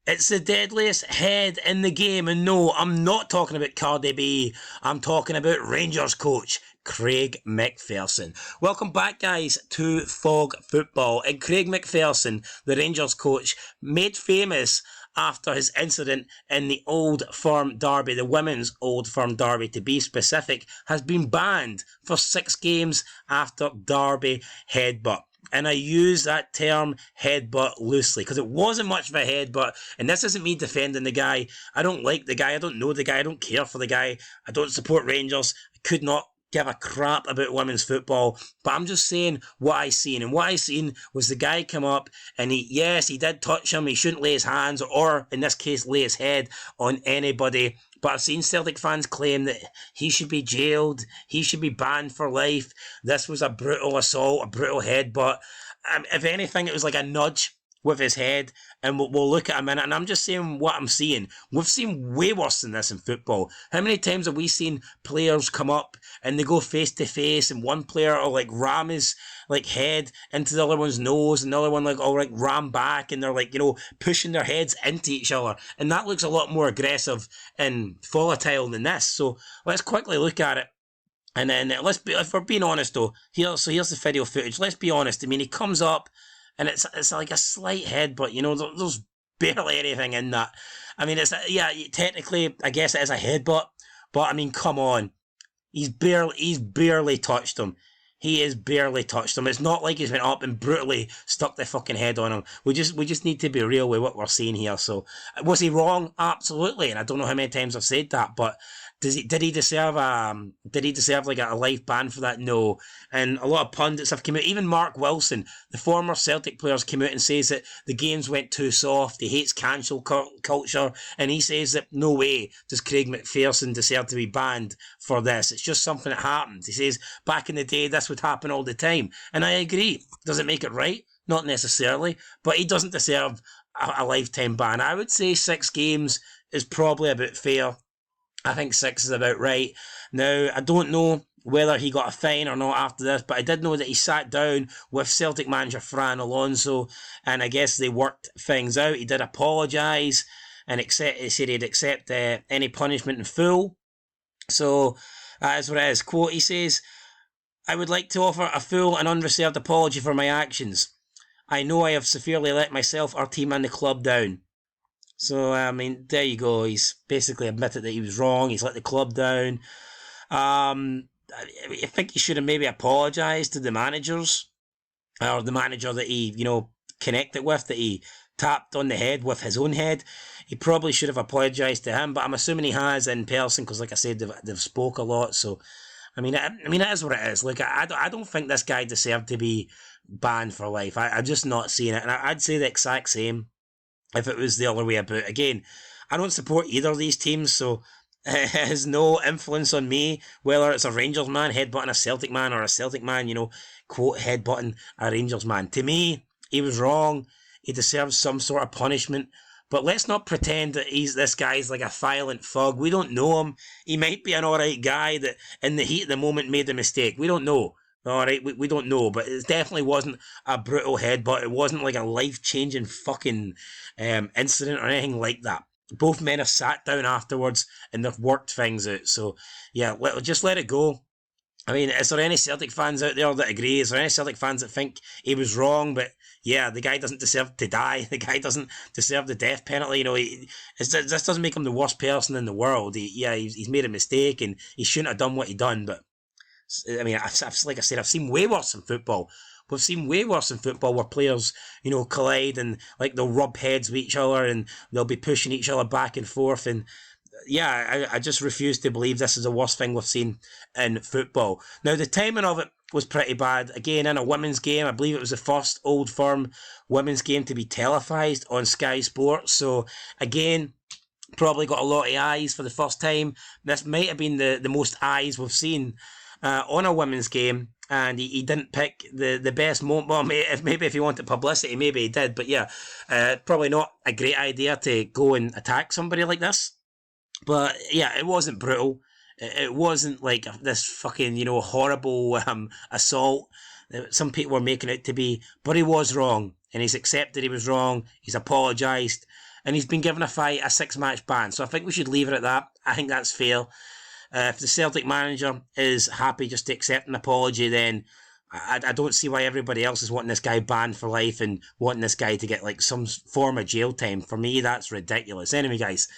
It's the deadliest head in the game, and no, I'm not talking about Cardi B. I'm talking about Rangers coach Craig McPherson. Welcome back, guys, to Fog Football. And Craig McPherson, the Rangers coach, made famous after his incident in the Old Firm Derby, the women's Old Firm Derby to be specific, has been banned for 6 games after Derby headbutt. And I use that term headbutt loosely because it wasn't much of a headbutt. And this isn't me defending the guy. I don't like the guy. I don't know the guy. I don't care for the guy. I don't support Rangers. I could not give a crap about women's football. But I'm just saying what I seen. And what I seen was the guy come up and he did touch him. He shouldn't lay his hands or in this case, lay his head on anybody. But I've seen Celtic fans claim that he should be jailed, he should be banned for life. This was a brutal assault, a brutal headbutt. If anything, it was like a nudge with his head, and we'll look at a minute. And I'm just saying what I'm seeing. We've seen way worse than this in football. How many times have we seen players come up and they go face to face, and one player will like ram his like head into the other one's nose, and the other one like ram back, and they're like pushing their heads into each other, and that looks a lot more aggressive and volatile than this. So let's quickly look at it. And then if we're being honest though, here's the video footage. Let's be honest. I mean, he comes up, and it's like a slight head, but there's barely anything in that. I mean, technically, I guess it is a headbutt, but I mean, come on, he's barely touched him. He is barely touched him. It's not like he's went up and brutally stuck the fucking head on him. We just need to be real with what we're seeing here. So, was he wrong? Absolutely. And I don't know how many times I've said that, but did he deserve like a life ban for that? No. And a lot of pundits have come out. Even Mark Wilson, the former Celtic player, come out and says that the games went too soft. He hates cancel culture, and he says that no way does Craig McPherson deserve to be banned for this. It's just something that happened. He says back in the day this would happen all the time, and I agree. Does it make it right? Not necessarily, but he doesn't deserve a lifetime ban. I would say 6 games is probably about fair. I think 6 is about right. Now, I don't know whether he got a fine or not after this, but I did know that he sat down with Celtic manager Fran Alonso, and I guess they worked things out. He did apologise, and he said he'd accept any punishment in full. So, that is what it is. Quote, he says, "I would like to offer a full and unreserved apology for my actions. I know I have severely let myself, our team and the club down." So, I mean, there you go. He's basically admitted that he was wrong. He's let the club down. I think he should have maybe apologised to the managers, or the manager that he, connected with, that he tapped on the head with his own head. He probably should have apologised to him, but I'm assuming he has in person because, like I said, they've spoke a lot. So, I mean, it is what it is. Like, I don't think this guy deserved to be banned for life. I'm just not seeing it, and I'd say the exact same if it was the other way about. Again, I don't support either of these teams, so it has no influence on me whether it's a Rangers man headbutting a Celtic man, or a Celtic man, quote, headbutting a Rangers man. To me, he was wrong. He deserves some sort of punishment. But let's not pretend that this guy's like a violent thug. We don't know him. He might be an alright guy that in the heat of the moment made a mistake. We don't know. Alright, we don't know, but it definitely wasn't a brutal headbutt. It wasn't like a life-changing fucking incident or anything like that. Both men have sat down afterwards and they've worked things out. So, yeah, just let it go. I mean, is there any Celtic fans out there that agree? Is there any Celtic fans that think he was wrong, but yeah, the guy doesn't deserve to die. The guy doesn't deserve the death penalty. This doesn't make him the worst person in the world. He's made a mistake and he shouldn't have done what he done, but I mean, like I said, I've seen way worse in football. We've seen way worse in football where players, collide and like they'll rub heads with each other and they'll be pushing each other back and forth. And yeah, I just refuse to believe this is the worst thing we've seen in football. Now, the timing of it was pretty bad. Again, in a women's game, I believe it was the first Old Firm women's game to be televised on Sky Sports. So again, probably got a lot of eyes for the first time. This might have been the most eyes we've seen on a women's game, and he didn't pick the best moment. Well, maybe if he wanted publicity, maybe he did, but yeah, probably not a great idea to go and attack somebody like this. But yeah, it wasn't brutal. It wasn't like this fucking, horrible assault that some people were making it to be, but he was wrong, and he's accepted he was wrong, he's apologised, and he's been given a 6-match ban. So I think we should leave it at that. I think that's fair. If the Celtic manager is happy just to accept an apology, then I don't see why everybody else is wanting this guy banned for life and wanting this guy to get like some form of jail time. For me, that's ridiculous. Anyway, guys,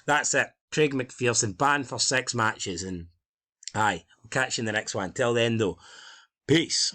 that's it. Craig McPherson banned for 6 matches, and aye, I'll catch you in the next one. Till then, though, peace.